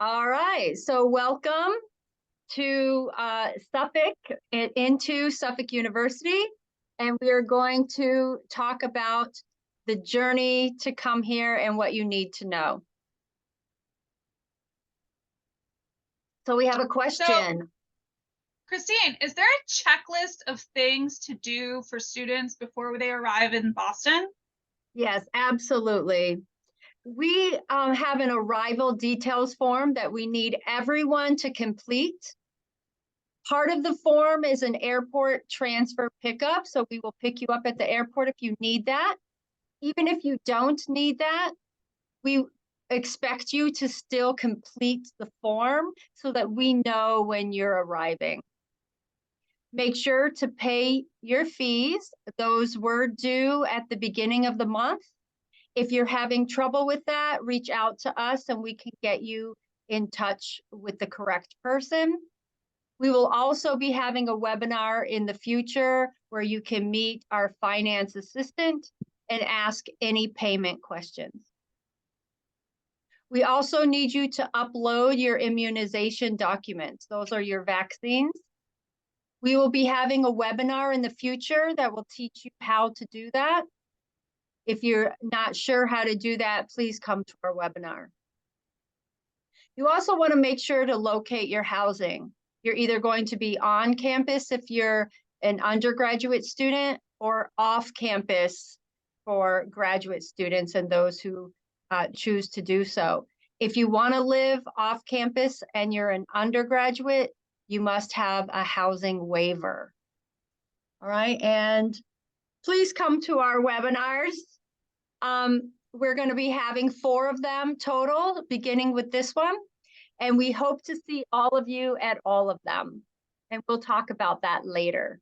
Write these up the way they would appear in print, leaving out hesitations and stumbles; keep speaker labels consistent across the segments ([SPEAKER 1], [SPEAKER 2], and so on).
[SPEAKER 1] All right, so welcome to Suffolk, into Suffolk University, and we are going to talk about the journey to come here and what you need to know. So we have a question.
[SPEAKER 2] So, Christine, is there a checklist of things to do for students before they arrive in Boston?
[SPEAKER 1] Yes, absolutely. We have an arrival details form that we need everyone to complete. Part of the form is an airport transfer pickup, so we will pick you up at the airport if you need that. Even if you don't need that, we expect you to still complete the form so that we know when you're arriving. Make sure to pay your fees. Those were due at the beginning of the month. If you're having trouble with that, reach out to us and we can get you in touch with the correct person. We will also be having a webinar in the future where you can meet our finance assistant and ask any payment questions. We also need you to upload your immunization documents. Those are your vaccines. We will be having a webinar in the future that will teach you how to do that. If you're not sure how to do that, please come to our webinar. You also want to make sure to locate your housing. You're either going to be on campus if you're an undergraduate student or off campus for graduate students and those who choose to do so. If you want to live off campus and you're an undergraduate, you must have a housing waiver. All right, and please come to our webinars. We're going to be having 4 of them total, beginning with this one. And we hope to see all of you at all of them. And we'll talk about that later.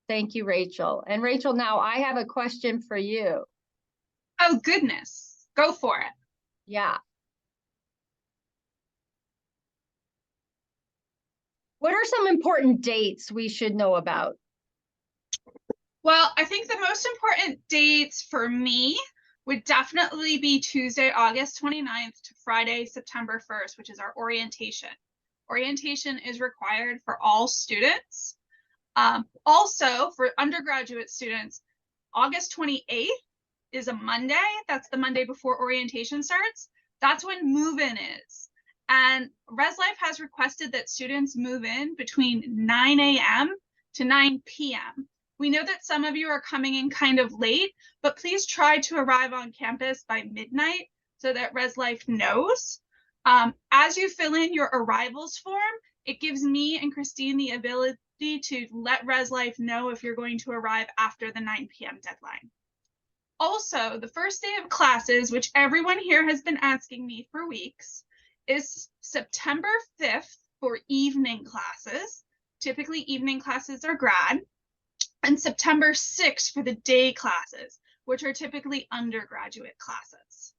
[SPEAKER 1] Thank you, Rachel. And Rachel, now I have a question for you.
[SPEAKER 2] Oh, goodness. Go for it.
[SPEAKER 1] Yeah. What are some important dates we should know about?
[SPEAKER 2] Well, I think the most important dates for me would definitely be Tuesday, August 29th to Friday, September 1st, which is our orientation. Orientation is required for all students. Also, for undergraduate students, August 28th is a Monday. That's the Monday before orientation starts. That's when move-in is. And Res Life has requested that students move in between 9 a.m. to 9 p.m. We know that some of you are coming in kind of late, but please try to arrive on campus by midnight so that Res Life knows. As you fill in your arrivals form, it gives me and Christine the ability to let Res Life know if you're going to arrive after the 9 p.m. deadline. Also, the first day of classes, which everyone here has been asking me for weeks, is September 5th for evening classes. Typically, evening classes are grad. And September 6th for the day classes, which are typically undergraduate classes.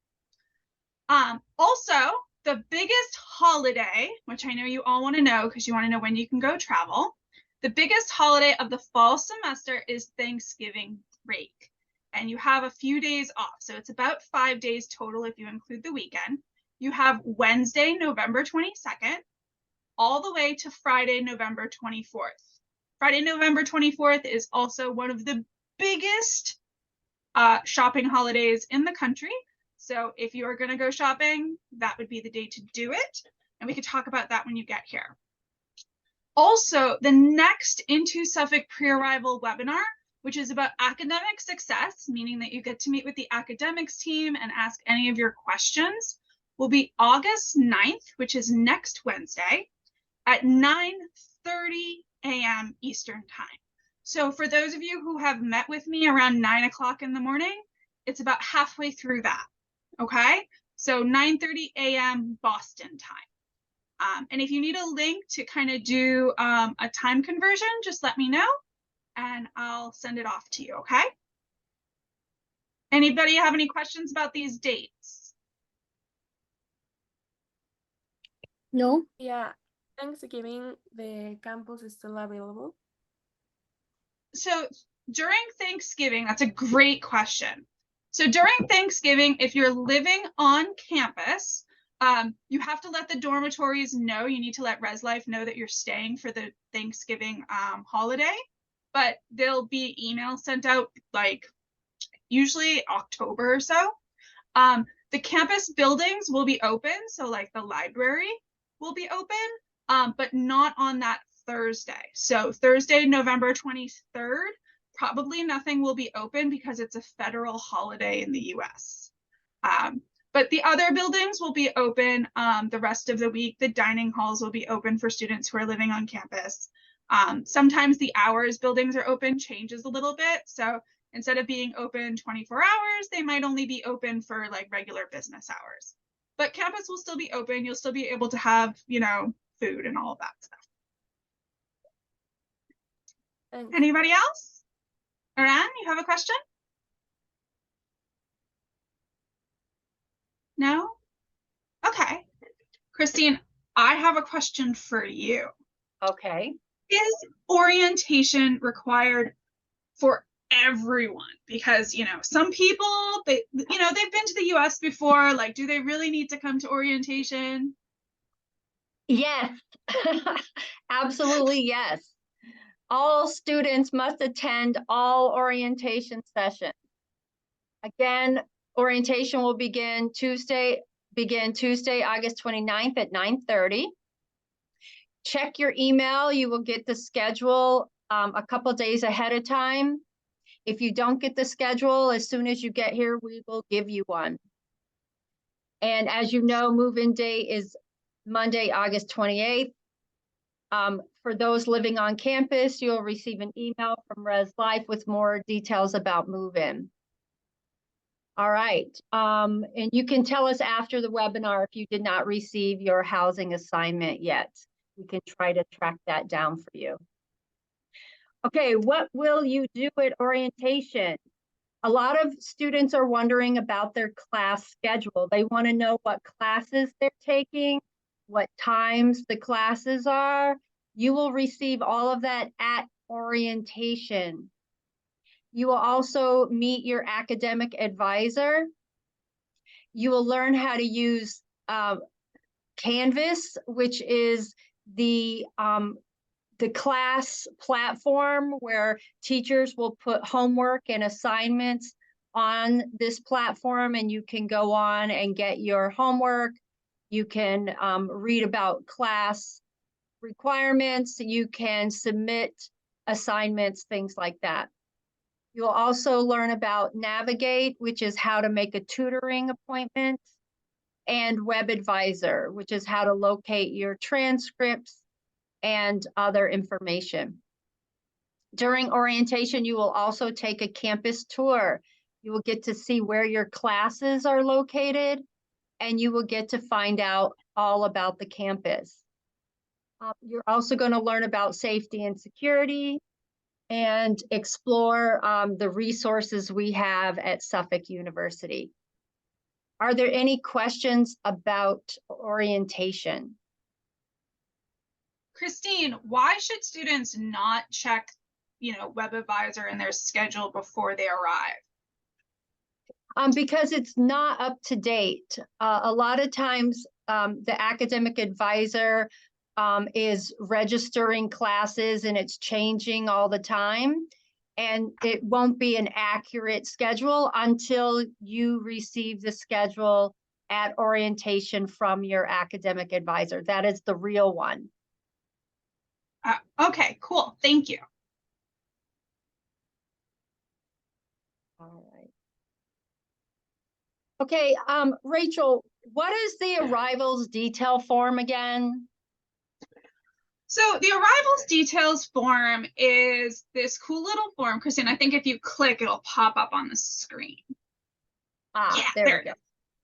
[SPEAKER 2] Also, the biggest holiday, which I know you all want to know because you want to know when you can go travel, the biggest holiday of the fall semester is Thanksgiving break. And you have a few days off. So it's about 5 days total if you include the weekend. You have Wednesday, November 22nd, all the way to Friday, November 24th. Friday, November 24th is also one of the biggest shopping holidays in the country. So if you are going to go shopping, that would be the day to do it. And we could talk about that when you get here. Also, the next Into Suffolk pre-arrival webinar, which is about academic success, meaning that you get to meet with the academics team and ask any of your questions, will be August 9th, which is next Wednesday at 9:30 a.m. Eastern time. So for those of you who have met with me around 9 o'clock in the morning, it's about halfway through that, okay? So 9:30 a.m. Boston time. And if you need a link to kind of do a time conversion, just let me know and I'll send it off to you, okay? Anybody have any questions about these dates?
[SPEAKER 3] No. Yeah. Thanksgiving, the campus is still available?
[SPEAKER 2] So during Thanksgiving, that's a great question. So during Thanksgiving, if you're living on campus, You have to let the dormitories know. You need to let Res Life know that you're staying for the Thanksgiving holiday, but there'll be emails sent out like usually October or so. The campus buildings will be open, so like the library will be open, but not on that Thursday. So Thursday, November 23rd, probably nothing will be open because it's a federal holiday in the US. But the other buildings will be open the rest of the week. The dining halls will be open for students who are living on campus. Sometimes the hours buildings are open changes a little bit. So instead of being open 24 hours, they might only be open for like regular business hours. But campus will still be open. You'll still be able to have, you know, food and all of that stuff.
[SPEAKER 3] Thanks.
[SPEAKER 2] Anybody else? Aran, you have a question? No? Okay. Christine, I have a question for you.
[SPEAKER 1] Okay.
[SPEAKER 2] Is orientation required for everyone? Because, you know, some people, they've been to the US before, like, do they really need to come to orientation?
[SPEAKER 1] Yes, absolutely yes. All students must attend all orientation sessions. Again, orientation will begin Tuesday, August 29th at 9:30. Check your email. You will get the schedule a couple days ahead of time. If you don't get the schedule, as soon as you get here, we will give you one. And as you know, move-in date is Monday, August 28th. For those living on campus, you'll receive an email from Res Life with more details about move-in. All right. And you can tell us after the webinar if you did not receive your housing assignment yet. We can try to track that down for you. Okay, what will you do at orientation? A lot of students are wondering about their class schedule. They want to know what classes they're taking, what times the classes are. You will receive all of that at orientation. You will also meet your academic advisor. You will learn how to use Canvas, which is the class platform where teachers will put homework and assignments on this platform, and you can go on and get your homework. You can read about class requirements. You can submit assignments, things like that. You'll also learn about Navigate, which is how to make a tutoring appointment, and Web Advisor, which is how to locate your transcripts and other information. During orientation, you will also take a campus tour. You will get to see where your classes are located, and you will get to find out all about the campus. You're also going to learn about safety and security and explore the resources we have at Suffolk University. Are there any questions about orientation?
[SPEAKER 2] Christine, why should students not check, Web Advisor in their schedule before they arrive?
[SPEAKER 1] Because it's not up to date. A lot of times the academic advisor is registering classes and it's changing all the time. And it won't be an accurate schedule until you receive the schedule at orientation from your academic advisor. That is the real one.
[SPEAKER 2] Okay, cool. Thank you.
[SPEAKER 1] All right. Okay, Rachel, what is the arrivals detail form again?
[SPEAKER 2] So the arrivals details form is this cool little form. Christine, I think if you click, it'll pop up on the screen.
[SPEAKER 1] Ah,
[SPEAKER 2] yeah,
[SPEAKER 1] there we go.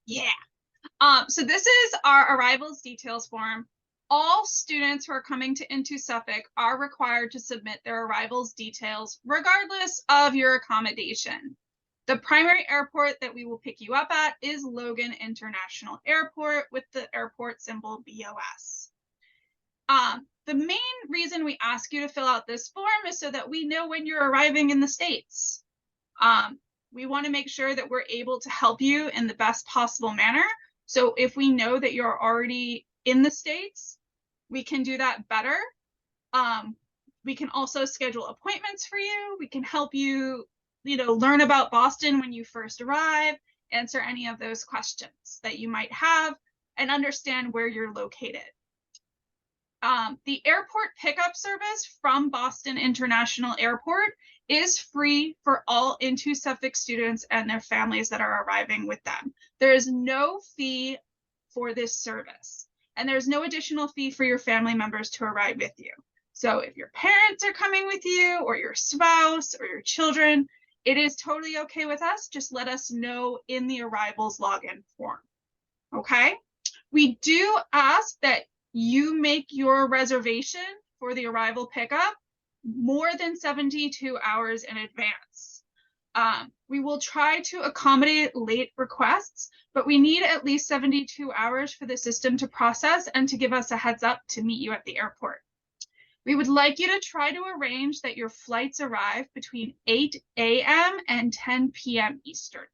[SPEAKER 2] Yeah. So this is our arrivals details form. All students who are coming into Suffolk are required to submit their arrivals details, regardless of your accommodation. The primary airport that we will pick you up at is Logan International Airport with the airport symbol BOS. The main reason we ask you to fill out this form is so that we know when you're arriving in the States. We want to make sure that we're able to help you in the best possible manner. So if we know that you're already in the States, we can do that better. We can also schedule appointments for you. We can help you, learn about Boston when you first arrive, answer any of those questions that you might have, and understand where you're located. The airport pickup service from Boston International Airport is free for all Into Suffolk students and their families that are arriving with them. There is no fee for this service, and there's no additional fee for your family members to arrive with you. So if your parents are coming with you, or your spouse, or your children, it is totally okay with us. Just let us know in the arrivals login form. Okay? We do ask that you make your reservation for the arrival pickup more than 72 hours in advance. We will try to accommodate late requests, but we need at least 72 hours for the system to process and to give us a heads up to meet you at the airport. We would like you to try to arrange that your flights arrive between 8 a.m. and 10 p.m. Eastern.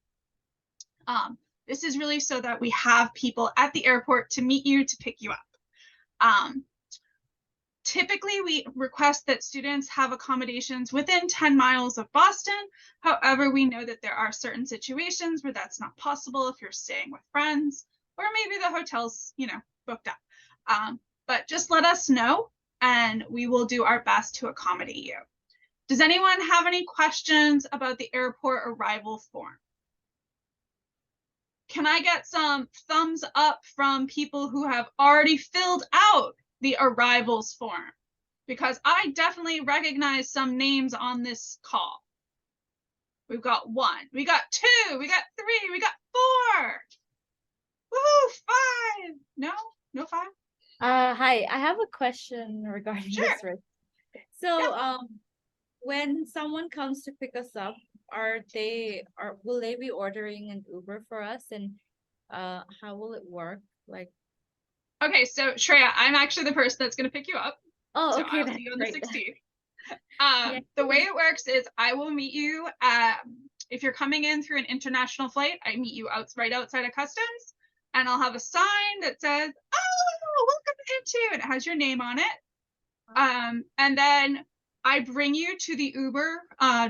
[SPEAKER 2] This is really so that we have people at the airport to meet you, to pick you up. Typically, we request that students have accommodations within 10 miles of Boston. However, we know that there are certain situations where that's not possible if you're staying with friends, or maybe the hotel's, booked up. But just let us know, and we will do our best to accommodate you. Does anyone have any questions about the airport arrival form? Can I get some thumbs up from people who have already filled out the arrivals form? Because I definitely recognize some names on this call. We've got 1, we got 2, we got 3, we got 4. Woohoo, 5. No 5?
[SPEAKER 4] Hi, I have a question regarding
[SPEAKER 2] Sure.
[SPEAKER 4] this risk. So, when someone comes to pick us up, will they be ordering an Uber for us, and how will it work? Like,
[SPEAKER 2] Okay, so Shreya, I'm actually the person that's going to pick you up.
[SPEAKER 4] oh,
[SPEAKER 2] So
[SPEAKER 4] okay,
[SPEAKER 2] I'll
[SPEAKER 4] that's
[SPEAKER 2] see you on
[SPEAKER 4] great.
[SPEAKER 2] the 16th.
[SPEAKER 4] Yeah.
[SPEAKER 2] The way it works is I will meet you if you're coming in through an international flight, I meet you right outside of customs, and I'll have a sign that says, "Oh, welcome into," and it has your name on it. And then I bring you to the Uber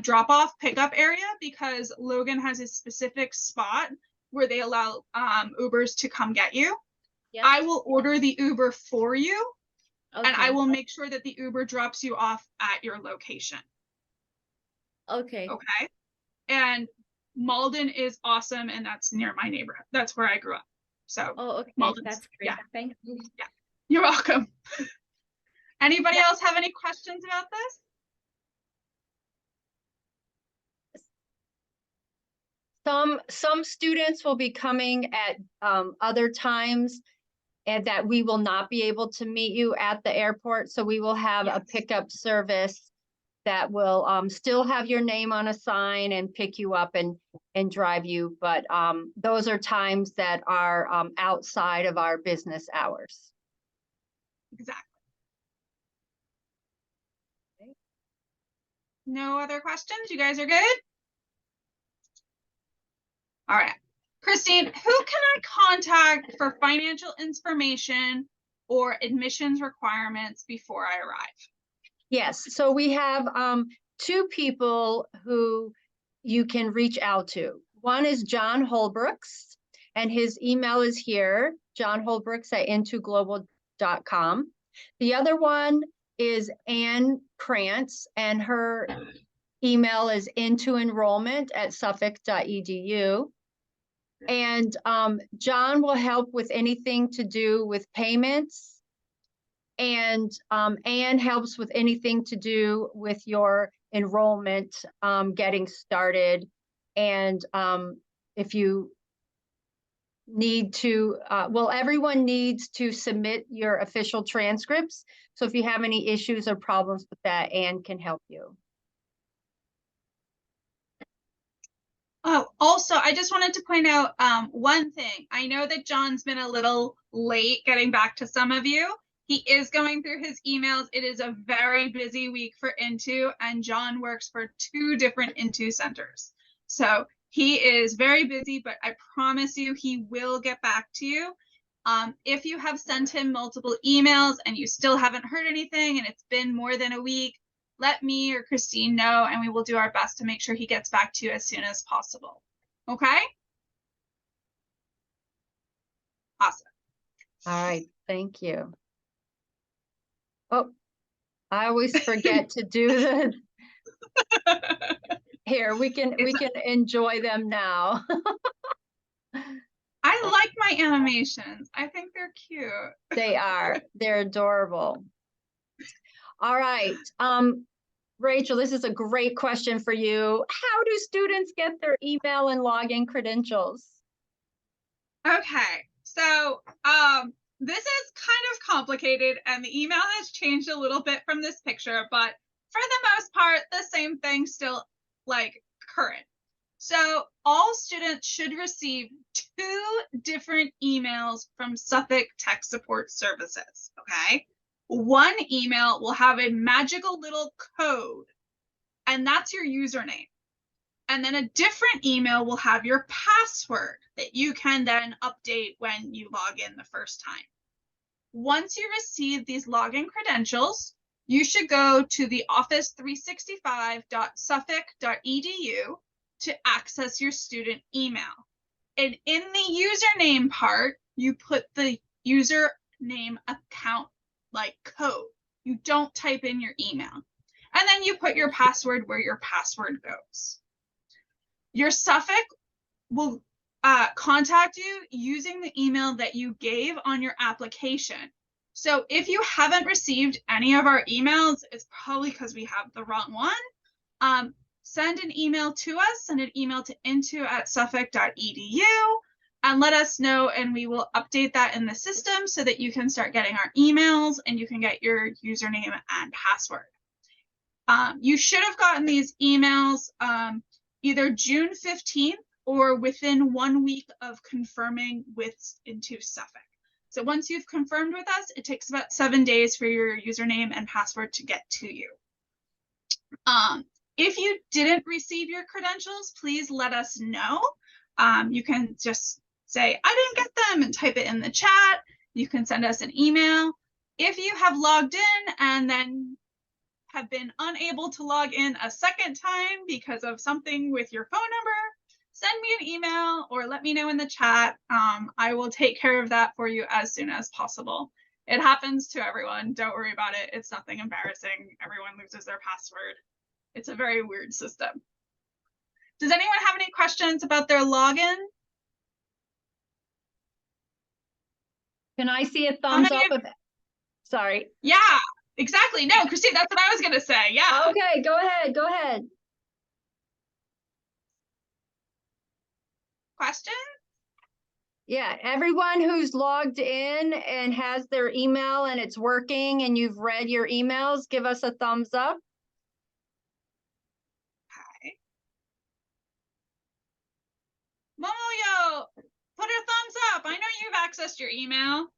[SPEAKER 2] drop-off pickup area, because Logan has a specific spot where they allow Ubers to come get you.
[SPEAKER 4] Yep.
[SPEAKER 2] I will order the Uber for you, and I
[SPEAKER 4] Okay.
[SPEAKER 2] will make sure that the Uber drops you off at your location.
[SPEAKER 4] Okay.
[SPEAKER 2] Okay. And Malden is awesome, and that's near my neighborhood. That's where I grew up. So
[SPEAKER 4] Oh, okay.
[SPEAKER 2] Malden's,
[SPEAKER 4] That's great.
[SPEAKER 2] yeah.
[SPEAKER 4] Thank you.
[SPEAKER 2] You're welcome. Anybody else have any questions about this?
[SPEAKER 1] Some students will be coming at other times, and that we will not be able to meet you at the airport. So we will have a pickup service that will still have your name on a sign and pick you up and drive you. But those are times that are outside of our business hours.
[SPEAKER 2] Exactly. Okay. No other questions? You guys are good? All right. Christine, who can I contact for financial information or admissions requirements before I arrive?
[SPEAKER 1] Yes, so we have 2 people who you can reach out to. One is John Holbrooks, and his email is here, johnholbrooks@intoglobal.com. The other one is Ann Krantz, and her email is intoenrollment@suffolk.edu. And John will help with anything to do with payments. And Anne helps with anything to do with your enrollment, getting started. And if you need to, everyone needs to submit your official transcripts. So if you have any issues or problems with that, Anne can help you.
[SPEAKER 2] Oh, also, I just wanted to point out one thing. I know that John's been a little late getting back to some of you. He is going through his emails. It is a very busy week for Into, and John works for 2 different Into centers. So He is very busy, but I promise you he will get back to you. If you have sent him multiple emails and you still haven't heard anything and it's been more than a week, let me or Christine know, and we will do our best to make sure he gets back to you as soon as possible. Okay? Awesome.
[SPEAKER 1] All right, thank you. Oh, I always forget to do the, here, we can enjoy them now.
[SPEAKER 2] I like my animations. I think they're cute.
[SPEAKER 1] They're adorable. All right, Rachel, this is a great question for you. How do students get their email and login credentials?
[SPEAKER 2] Okay, so this is kind of complicated, and the email has changed a little bit from this picture, but for the most part, the same thing still like current. So all students should receive 2 different emails from Suffolk Tech Support Services, okay? One email will have a magical little code, and that's your username. And then a different email will have your password that you can then update when you log in the first time. Once you receive these login credentials, you should go to the office365.suffolk.edu to access your student email. And in the username part, you put the username account like code. You don't type in your email. And then you put your password where your password goes. Your Suffolk will contact you using the email that you gave on your application. So if you haven't received any of our emails, it's probably because we have the wrong one. Send an email to us, send an email to into@suffolk.edu and let us know, and we will update that in the system so that you can start getting our emails and you can get your username and password. You should have gotten these emails either June 15th or within 1 week of confirming with Into Suffolk. So once you've confirmed with us, it takes about 7 days for your username and password to get to you. If you didn't receive your credentials, please let us know. You can just say, I didn't get them, and type it in the chat. You can send us an email. If you have logged in and then have been unable to log in a second time because of something with your phone number, send me an email or let me know in the chat. I will take care of that for you as soon as possible. It happens to everyone. Don't worry about it. It's nothing embarrassing. Everyone loses their password. It's a very weird system. Does anyone have any questions about their login?
[SPEAKER 1] Can I see a thumbs up? Sorry.
[SPEAKER 2] Yeah, exactly. No, Christine, that's what I was going to say. Yeah.
[SPEAKER 1] Okay, go ahead. Go ahead.
[SPEAKER 2] Question?
[SPEAKER 1] Yeah, everyone who's logged in and has their email and it's working and you've read your emails, give us a thumbs up.
[SPEAKER 2] Okay. Momoyo, put a thumbs up. I know you've accessed your email.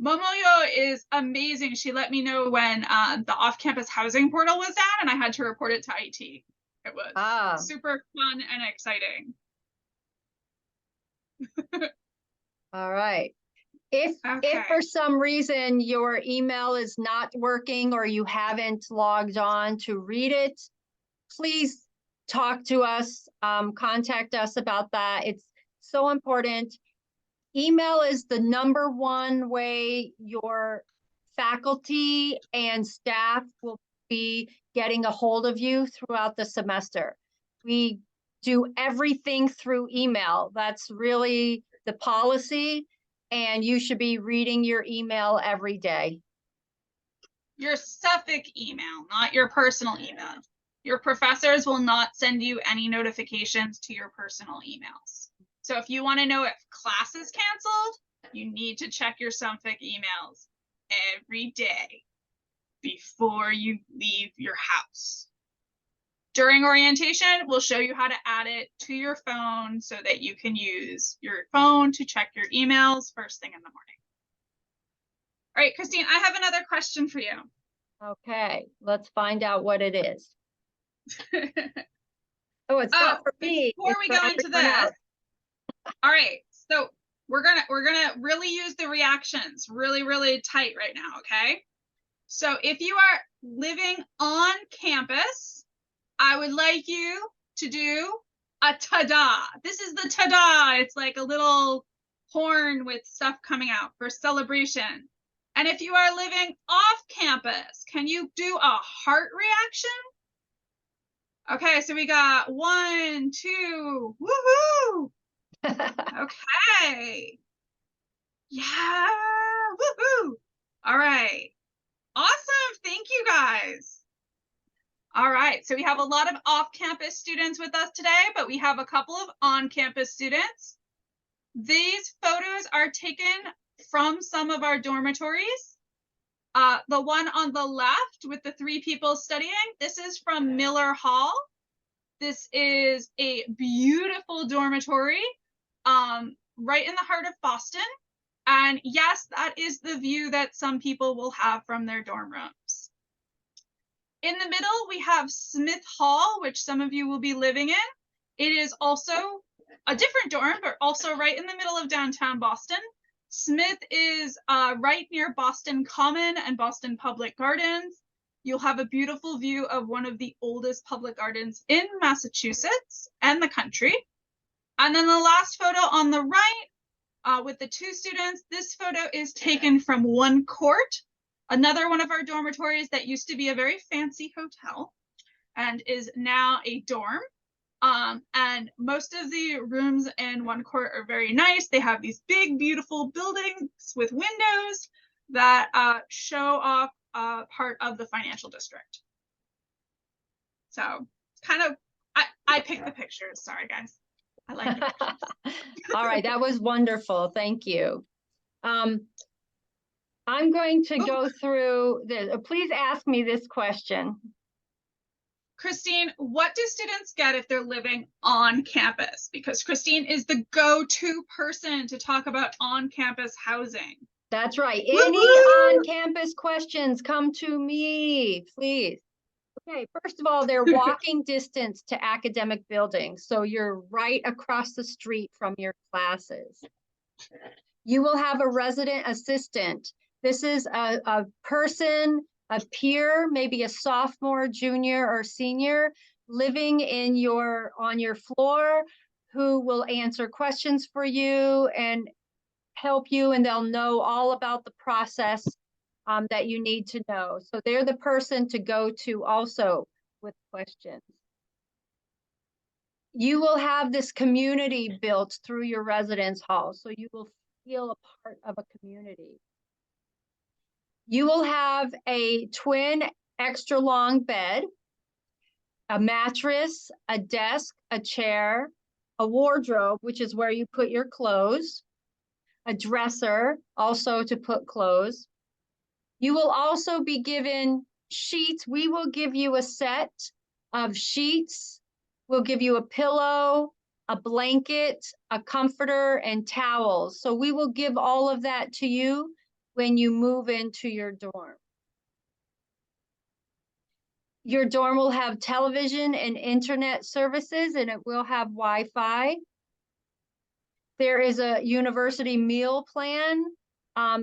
[SPEAKER 2] Momoyo is amazing. She let me know when the off-campus housing portal was down and I had to report it to IT. It was super fun and exciting.
[SPEAKER 1] All right. If for some reason your email is not working or you haven't logged on to read it, please talk to us, contact us about that. It's so important. Email is the #1 way your faculty and staff will be getting a hold of you throughout the semester. We do everything through email. That's really the policy, and you should be reading your email every day.
[SPEAKER 2] Your Suffolk email, not your personal email. Your professors will not send you any notifications to your personal emails. So if you want to know if class is canceled, you need to check your Suffolk emails every day before you leave your house. During orientation, we'll show you how to add it to your phone so that you can use your phone to check your emails first thing in the morning. All right, Christine, I have another question for you.
[SPEAKER 1] Okay, let's find out what it is. Oh, it's not
[SPEAKER 2] Oh,
[SPEAKER 1] for me.
[SPEAKER 2] before
[SPEAKER 1] it's
[SPEAKER 2] we
[SPEAKER 1] for
[SPEAKER 2] go into
[SPEAKER 1] everyone
[SPEAKER 2] this,
[SPEAKER 1] else.
[SPEAKER 2] all right, so we're gonna really use the reactions really tight right now, okay? So if you are living on campus, I would like you to do a ta-da. This is the ta-da. It's like a little horn with stuff coming out for celebration. And if you are living off campus, can you do a heart reaction? Okay, so we got 1, 2, woohoo! Okay. Yeah, woohoo! All right. Awesome. Thank you guys. All right, so we have a lot of off-campus students with us today, but we have a couple of on-campus students. These photos are taken from some of our dormitories. The one on the left with the 3 people studying, this is from Miller Hall. This is a beautiful dormitory right in the heart of Boston. And yes, that is the view that some people will have from their dorm rooms. In the middle, we have Smith Hall, which some of you will be living in. It is also a different dorm, but also right in the middle of downtown Boston. Smith is right near Boston Common and Boston Public Gardens. You'll have a beautiful view of one of the oldest public gardens in Massachusetts and the country. And then the last photo on the right with the 2 students, this photo is taken from One Court, another one of our dormitories that used to be a very fancy hotel and is now a dorm. And most of the rooms in One Court are very nice. They have these big, beautiful buildings with windows that show off part of the financial district. So kind of, I picked the pictures. Sorry, guys. I like the pictures.
[SPEAKER 1] All right, that was wonderful. Thank you. I'm going to go through this. Please ask me this question.
[SPEAKER 2] Christine, what do students get if they're living on campus? Because Christine is the go-to person to talk about on-campus housing.
[SPEAKER 1] That's right.
[SPEAKER 2] Woo-hoo!
[SPEAKER 1] Any on-campus questions, come to me, please. Okay, first of all, they're walking distance to academic buildings, so you're right across the street from your classes. You will have a resident assistant. This is a person, a peer, maybe a sophomore, junior, or senior living in on your floor who will answer questions for you and help you, and they'll know all about the process that you need to know. So they're the person to go to also with questions. You will have this community built through your residence hall, so you will feel a part of a community. You will have a twin extra long bed, a mattress, a desk, a chair, a wardrobe, which is where you put your clothes, a dresser, also to put clothes. You will also be given sheets. We will give you a set of sheets. We'll give you a pillow, a blanket, a comforter, and towels. So we will give all of that to you when you move into your dorm. Your dorm will have television and internet services, and it will have Wi-Fi. There is a university meal plan.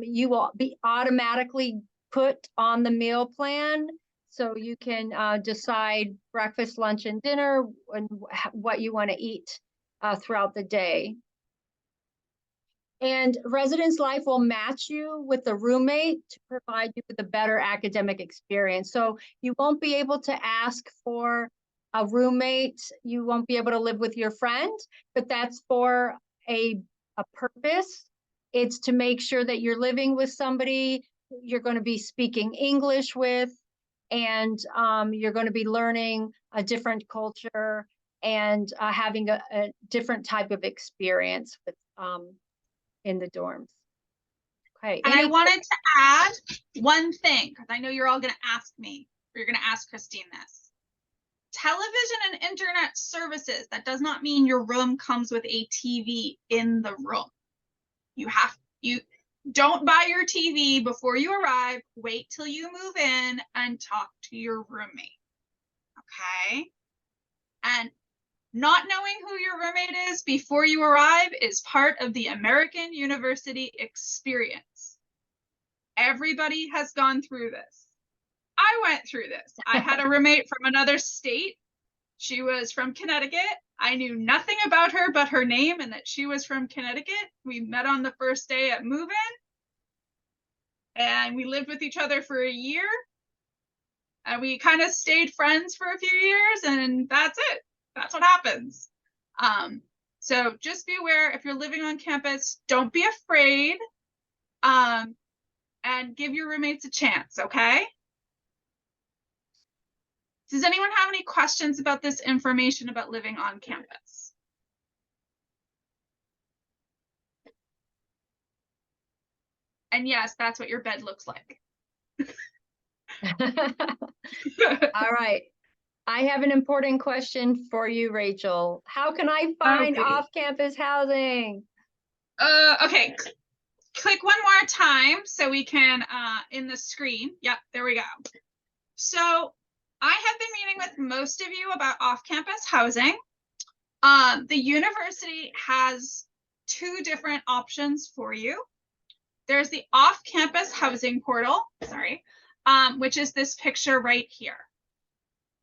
[SPEAKER 1] You will be automatically put on the meal plan, so you can decide breakfast, lunch, and dinner, and what you want to eat throughout the day. And Residence Life will match you with a roommate to provide you with a better academic experience. So you won't be able to ask for a roommate. You won't be able to live with your friend, but that's for a purpose. It's to make sure that you're living with somebody you're going to be speaking English with, and you're going to be learning a different culture and having a different type of experience with in the dorms. Okay.
[SPEAKER 2] And I wanted to add one thing, because I know you're all going to ask me, or you're going to ask Christine this. Television and internet services, that does not mean your room comes with a TV in the room. You don't buy your TV before you arrive. Wait till you move in and talk to your roommate. Okay? And not knowing who your roommate is before you arrive is part of the American university experience. Everybody has gone through this. I went through this. I had a roommate from another state. She was from Connecticut. I knew nothing about her but her name and that she was from Connecticut. We met on the first day at move-in. And we lived with each other for a year. And we kind of stayed friends for a few years, and that's it. That's what happens. So just be aware, if you're living on campus, don't be afraid, and give your roommates a chance, okay? Does anyone have any questions about this information about living on campus? And yes, that's what your bed looks like.
[SPEAKER 1] All right. I have an important question for you, Rachel. How can I find
[SPEAKER 2] Okay.
[SPEAKER 1] off-campus housing?
[SPEAKER 2] Okay. Click one more time so we can, in the screen. Yep, there we go. So I have been meeting with most of you about off-campus housing. The university has two different options for you. There's the off-campus housing portal, which is this picture right here.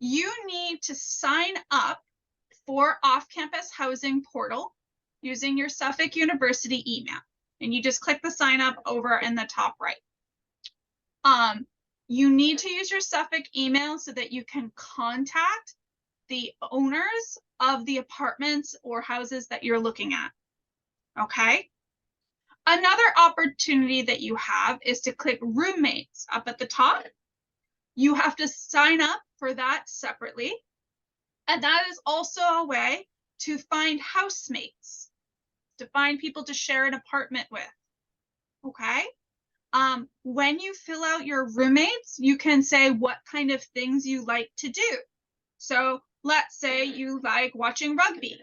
[SPEAKER 2] You need to sign up for off-campus housing portal using your Suffolk University email. And you just click the sign up over in the top right. You need to use your Suffolk email so that you can contact the owners of the apartments or houses that you're looking at. Okay? Another opportunity that you have is to click roommates up at the top. You have to sign up for that separately. And that is also a way to find housemates, to find people to share an apartment with. Okay? When you fill out your roommates, you can say what kind of things you like to do. So let's say you like watching rugby,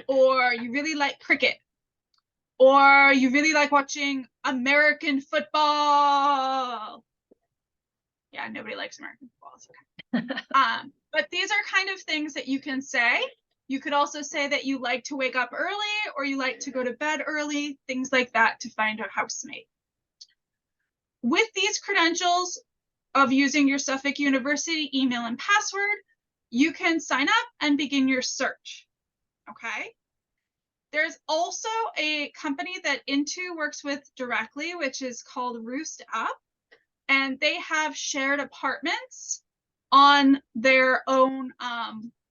[SPEAKER 2] or you really like cricket, or you really like watching American football. Yeah, nobody likes American football. It's okay. But these are kind of things that you can say. You could also say that you like to wake up early or you like to go to bed early, things like that, to find a housemate. With these credentials of using your Suffolk University email and password, you can sign up and begin your search. Okay? There's also a company that Into works with directly, which is called Roost Up, and they have shared apartments on their own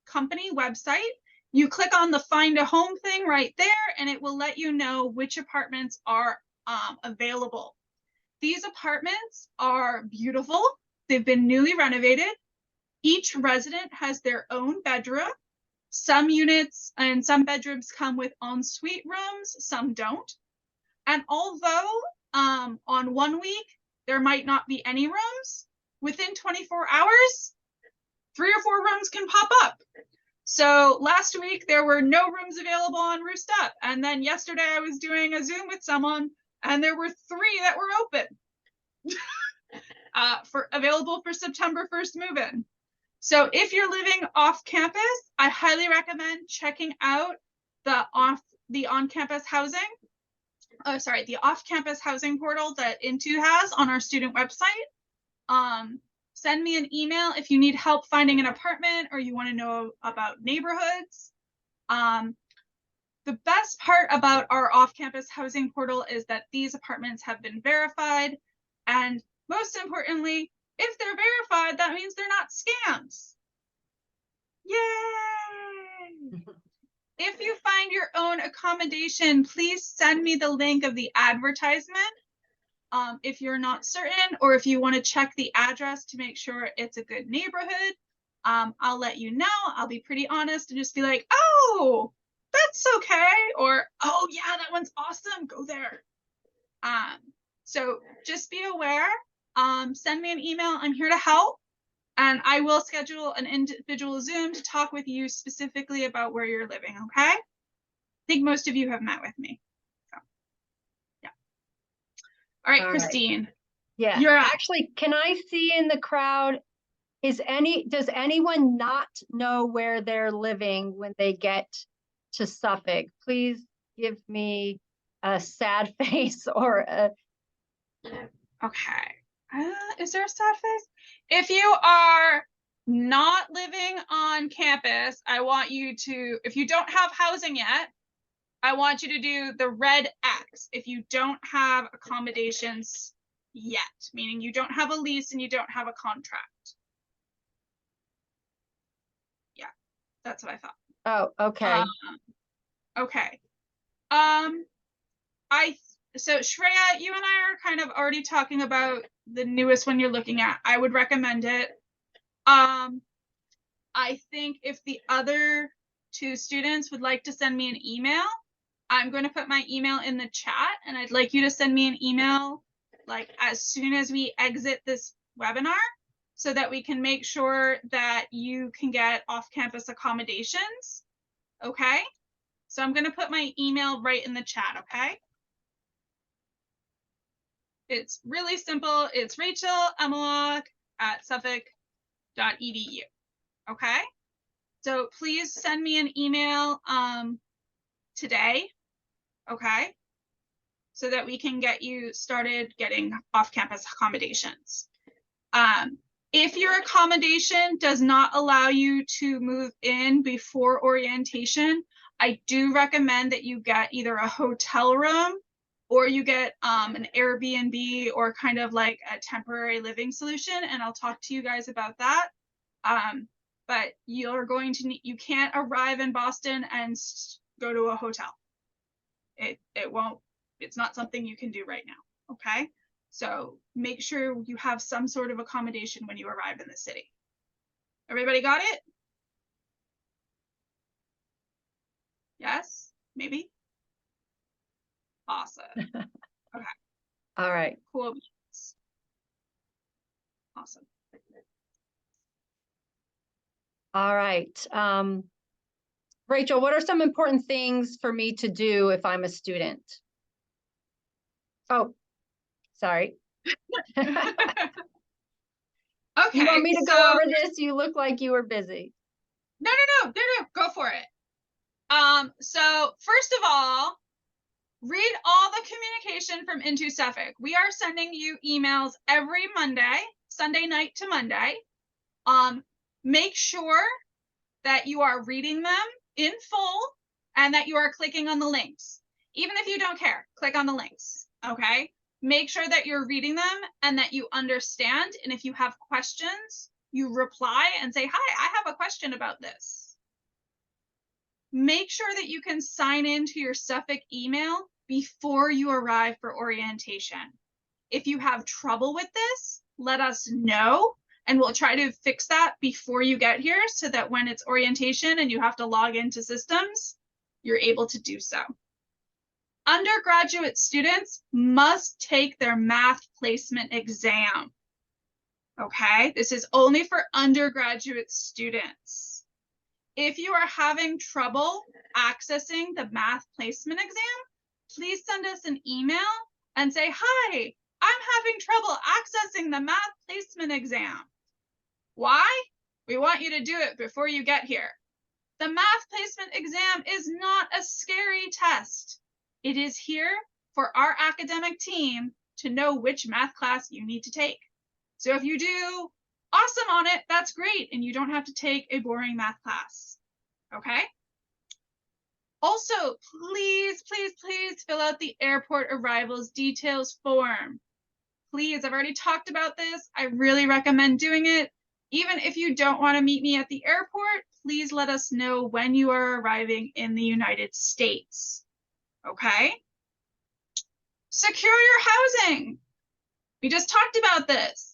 [SPEAKER 2] company website. You click on the find a home thing right there, and it will let you know which apartments are available. These apartments are beautiful. They've been newly renovated. Each resident has their own bedroom. Some units and some bedrooms come with ensuite rooms, some don't. And although on 1 week there might not be any rooms, within 24 hours, 3 or 4 rooms can pop up. So last week there were no rooms available on Roost Up. And then yesterday I was doing a Zoom with someone and there were 3 that were open available for September 1st move-in. So if you're living off campus, I highly recommend checking out the on-campus housing. The off-campus housing portal that Into has on our student website. Send me an email if you need help finding an apartment or you want to know about neighborhoods. The best part about our off-campus housing portal is that these apartments have been verified, and most importantly, if they're verified, that means they're not scams. Yay! If you find your own accommodation, please send me the link of the advertisement. If you're not certain, or if you want to check the address to make sure it's a good neighborhood, I'll let you know. I'll be pretty honest and just be like, oh, that's okay. Or, oh yeah, that one's awesome. Go there. So just be aware. Send me an email. I'm here to help. And I will schedule an individual Zoom to talk with you specifically about where you're living, okay? I think most of you have met with me. So, yeah. All right,
[SPEAKER 1] All right.
[SPEAKER 2] Christine.
[SPEAKER 1] Yeah,
[SPEAKER 2] You're up.
[SPEAKER 1] actually, can I see in the crowd does anyone not know where they're living when they get to Suffolk? Please give me a sad face or a,
[SPEAKER 2] Okay. Is there a sad face? If you are not living on campus, I want you to, if you don't have housing yet, I want you to do the red X if you don't have accommodations yet, meaning you don't have a lease and you don't have a contract. Yeah, that's what I thought.
[SPEAKER 1] oh, okay.
[SPEAKER 2] Okay. So Shreya, you and I are kind of already talking about the newest one you're looking at. I would recommend it. I think if the other two students would like to send me an email, I'm going to put my email in the chat, and I'd like you to send me an email like as soon as we exit this webinar so that we can make sure that you can get off-campus accommodations. Okay? So I'm going to put my email right in the chat, okay? It's really simple. It's rachel.emmelach@suffolk.edu. Okay? So please send me an email today, okay? So that we can get you started getting off-campus accommodations. If your accommodation does not allow you to move in before orientation, I do recommend that you get either a hotel room or you get an Airbnb or kind of like a temporary living solution, and I'll talk to you guys about that. But you're going to need, you can't arrive in Boston and go to a hotel. It won't, it's not something you can do right now, okay? So make sure you have some sort of accommodation when you arrive in the city. Everybody got it? Yes? Maybe? Awesome. Okay.
[SPEAKER 1] All right.
[SPEAKER 2] Cool. Awesome.
[SPEAKER 1] All right. Rachel, what are some important things for me to do if I'm a student? Oh, sorry.
[SPEAKER 2] Okay.
[SPEAKER 1] You want me to go over this? You look like you were busy.
[SPEAKER 2] No, go for it. So first of all, read all the communication from Into Suffolk. We are sending you emails every Monday, Sunday night to Monday. Make sure that you are reading them in full and that you are clicking on the links. Even if you don't care, click on the links, okay? Make sure that you're reading them and that you understand. And if you have questions, you reply and say, hi, I have a question about this. Make sure that you can sign into your Suffolk email before you arrive for orientation. If you have trouble with this, let us know, and we'll try to fix that before you get here so that when it's orientation and you have to log into systems, you're able to do so. Undergraduate students must take their math placement exam. Okay, this is only for undergraduate students. If you are having trouble accessing the math placement exam, please send us an email and say, hi, I'm having trouble accessing the math placement exam. Why? We want you to do it before you get here. The math placement exam is not a scary test. It is here for our academic team to know which math class you need to take. So if you do awesome on it, that's great, and you don't have to take a boring math class, okay? Also, please, please, please fill out the airport arrivals details form. Please, I've already talked about this. I really recommend doing it. Even if you don't want to meet me at the airport, please let us know when you are arriving in the United States, okay? Secure your housing. We just talked about this.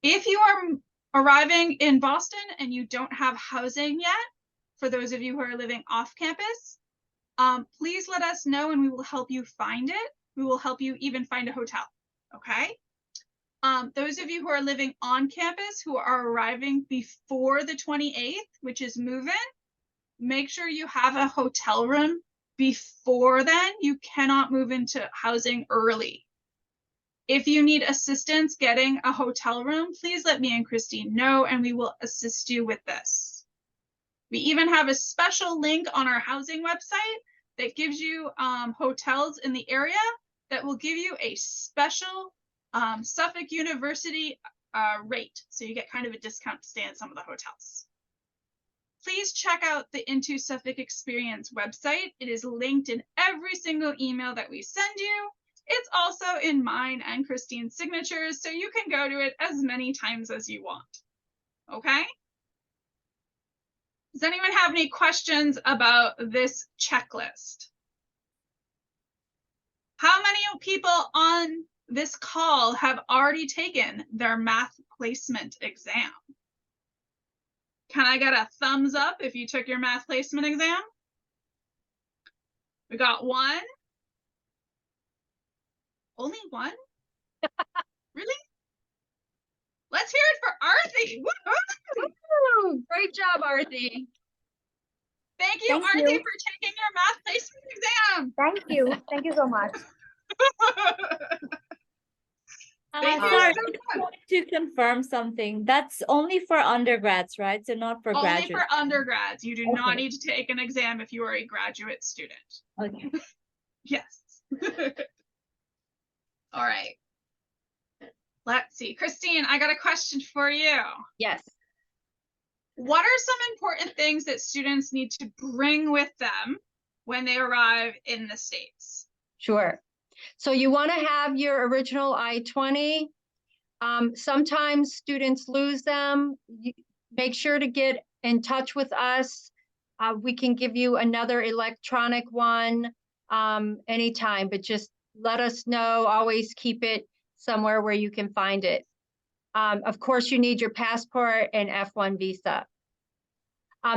[SPEAKER 2] If you are arriving in Boston and you don't have housing yet, for those of you who are living off campus, please let us know and we will help you find it. We will help you even find a hotel, okay? Those of you who are living on campus who are arriving before the 28th, which is move-in, make sure you have a hotel room before then. You cannot move into housing early. If you need assistance getting a hotel room, please let me and Christine know, and we will assist you with this. We even have a special link on our housing website that gives you hotels in the area that will give you a special Suffolk University rate. So you get kind of a discount to stay in some of the hotels. Please check out the Into Suffolk Experience website. It is linked in every single email that we send you. It's also in mine and Christine's signatures, so you can go to it as many times as you want. Okay? Does anyone have any questions about this checklist? How many people on this call have already taken their math placement exam? Can I get a thumbs up if you took your math placement exam? We got one. Only one? Really? Let's hear it for Arthi.
[SPEAKER 1] Woo! Great job, Arthi.
[SPEAKER 2] Thank you,
[SPEAKER 5] Thank
[SPEAKER 2] Arthi,
[SPEAKER 5] you.
[SPEAKER 2] for taking your math placement exam.
[SPEAKER 5] Thank you. Thank you so much.
[SPEAKER 2] Thank you
[SPEAKER 4] Sorry,
[SPEAKER 2] so
[SPEAKER 4] I
[SPEAKER 2] much.
[SPEAKER 4] just wanted to confirm something. That's only for undergrads, right? So not for
[SPEAKER 2] Only
[SPEAKER 4] graduates.
[SPEAKER 2] for undergrads. You do not
[SPEAKER 4] Okay.
[SPEAKER 2] need to take an exam if you are a graduate student.
[SPEAKER 4] Okay.
[SPEAKER 2] Yes. All right. Let's see. Christine, I got a question for you.
[SPEAKER 1] Yes.
[SPEAKER 2] What are some important things that students need to bring with them when they arrive in the States?
[SPEAKER 1] Sure. So you want to have your original I-20. Sometimes students lose them. Make sure to get in touch with us. We can give you another electronic one anytime, but just let us know. Always keep it somewhere where you can find it. Of course, you need your passport and F1 visa.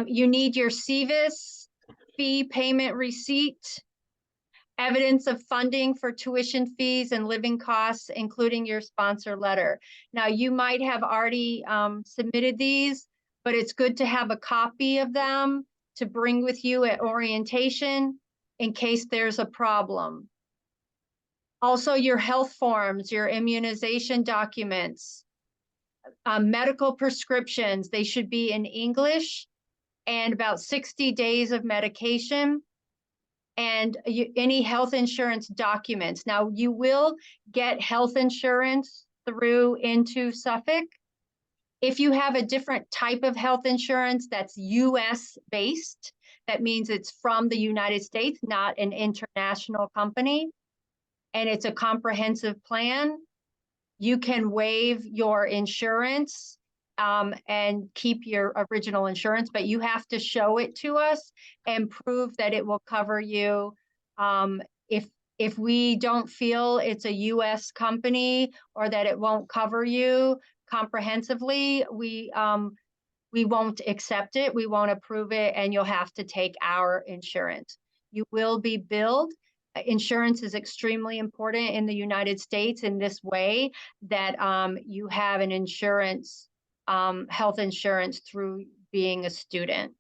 [SPEAKER 1] You need your CVIS fee payment receipt, evidence of funding for tuition fees and living costs, including your sponsor letter. Now, you might have already submitted these, but it's good to have a copy of them to bring with you at orientation in case there's a problem. Also, your health forms, your immunization documents, medical prescriptions, they should be in English, and about 60 days of medication, and any health insurance documents. Now, you will get health insurance through Into Suffolk. If you have a different type of health insurance that's US based, that means it's from the United States, not an international company, and it's a comprehensive plan, you can waive your insurance and keep your original insurance, but you have to show it to us and prove that it will cover you. If we don't feel it's a US company or that it won't cover you comprehensively, we won't accept it, we won't approve it, and you'll have to take our insurance. You will be billed. Insurance is extremely important in the United States in this way, that you have an insurance, health insurance through being a student.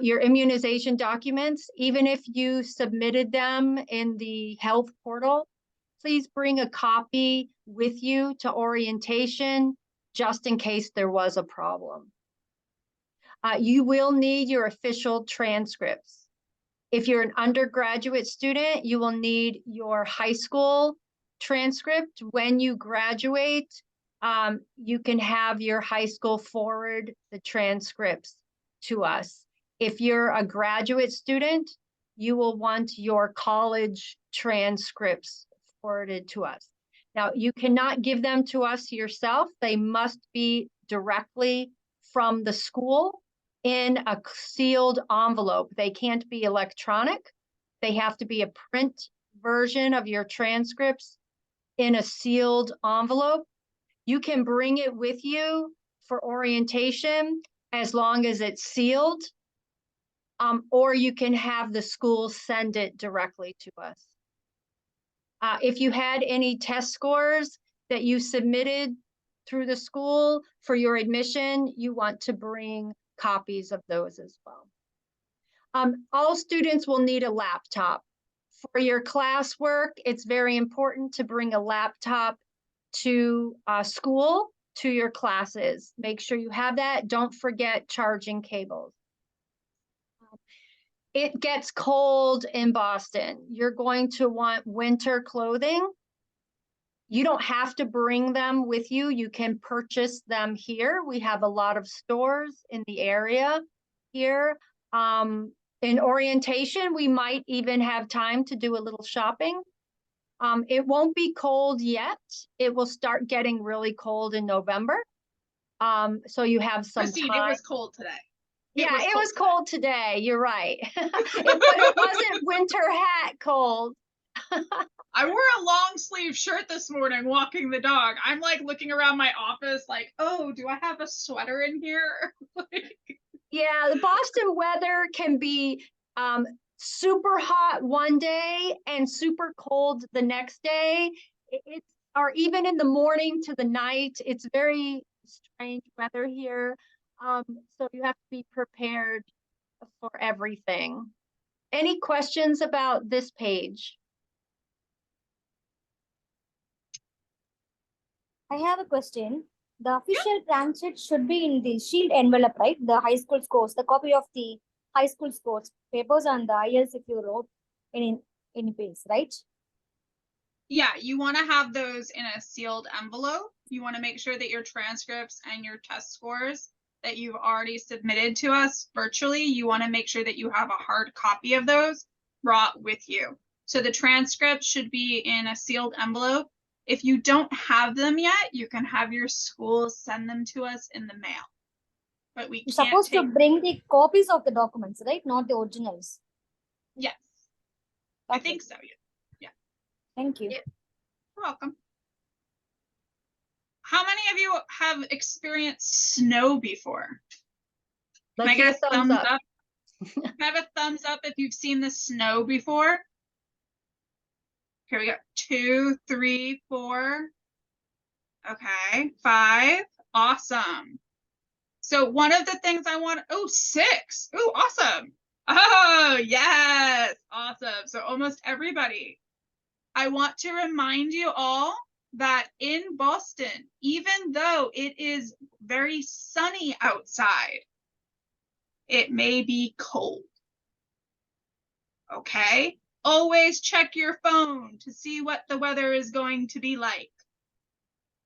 [SPEAKER 1] Your immunization documents, even if you submitted them in the health portal, please bring a copy with you to orientation, just in case there was a problem. You will need your official transcripts. If you're an undergraduate student, you will need your high school transcript. When you graduate, you can have your high school forward the transcripts to us. If you're a graduate student, you will want your college transcripts forwarded to us. Now, you cannot give them to us yourself. They must be directly from the school in a sealed envelope. They can't be electronic. They have to be a print version of your transcripts in a sealed envelope. You can bring it with you for orientation as long as it's sealed, or you can have the school send it directly to us. If you had any test scores that you submitted through the school for your admission, you want to bring copies of those as well. All students will need a laptop For your classwork, it's very important to bring a laptop to school, to your classes. Make sure you have that. Don't forget charging cables. It gets cold in Boston. You're going to want winter clothing. You don't have to bring them with you. You can purchase them here. We have a lot of stores in the area here. In orientation, we might even have time to do a little shopping. It won't be cold yet. It will start getting really cold in November. So you have some
[SPEAKER 2] Christine,
[SPEAKER 1] time.
[SPEAKER 2] it was cold today.
[SPEAKER 1] Yeah, it was cold today. You're right. But it wasn't winter hat cold.
[SPEAKER 2] I wore a long sleeve shirt this morning walking the dog. I'm like looking around my office like, oh, do I have a sweater in here?
[SPEAKER 1] Yeah, the Boston weather can be super hot one day and super cold the next day. It's or even in the morning to the night. It's very strange weather here. So you have to be prepared for everything. Any questions about this page?
[SPEAKER 5] I have a question. The official transcript should be in the shield envelope, right? The high school scores, the copy of the high school scores, papers on the IELTS if you wrote in any place, right?
[SPEAKER 2] Yeah, you want to have those in a sealed envelope. You want to make sure that your transcripts and your test scores that you've already submitted to us virtually, you want to make sure that you have a hard copy of those brought with you. So the transcript should be in a sealed envelope. If you don't have them yet, you can have your school send them to us in the mail. But we
[SPEAKER 5] You're
[SPEAKER 2] can't
[SPEAKER 5] supposed to
[SPEAKER 2] take.
[SPEAKER 5] bring the copies of the documents, right? Not the originals.
[SPEAKER 2] Yes, I
[SPEAKER 5] Okay.
[SPEAKER 2] think so. Yeah.
[SPEAKER 5] Thank you.
[SPEAKER 1] Yeah.
[SPEAKER 2] You're welcome. How many of you have experienced snow before?
[SPEAKER 1] Let's
[SPEAKER 2] Can I
[SPEAKER 1] see a
[SPEAKER 2] get a
[SPEAKER 1] thumbs up.
[SPEAKER 2] Can I have a thumbs up if you've seen the snow before? Here we go. 2, 3, 4. Okay, 5. Awesome. So one of the things I want, 6. Oh, awesome. Oh, yes. Awesome. So almost everybody. I want to remind you all that in Boston, even though it is very sunny outside, it may be cold. Okay? Always check your phone to see what the weather is going to be like.